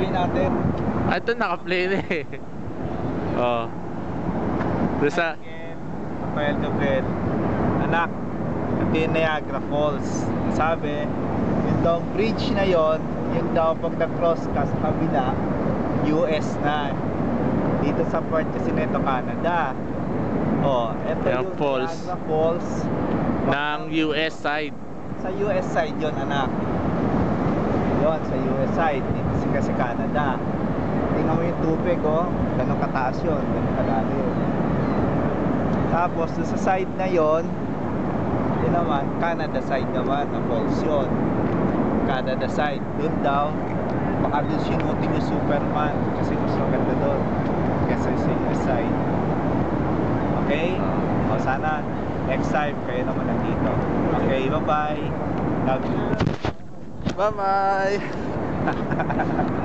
play natin. Ah, ito naka-play na eh. Oh. Doon sa... Rafael Gabriel, anak, ito yung Niagara Falls. Sabi, yung daw bridge na yon, yung daw pag na-cross ka sa kabila, US na. Dito sa part kasi nito, Canada. Oh, ito yung yung falls. Niagara Falls ng US side. sa US side yon, anak. Yon, sa US side. Dito kasi Canada. Tingnan mo yung tubig, oh. Ganun kataas yun, ganun kalalim. Tapos doon sa side na yon, yun naman, Canada side naman na falls yun. Canada side, doon daw baka doon sinuting yung Superman kasi mas maganda doon kesa sa US side. Okay? O sana next time kayo naman nandito. Okay, bye bye. Love you. Bye bye.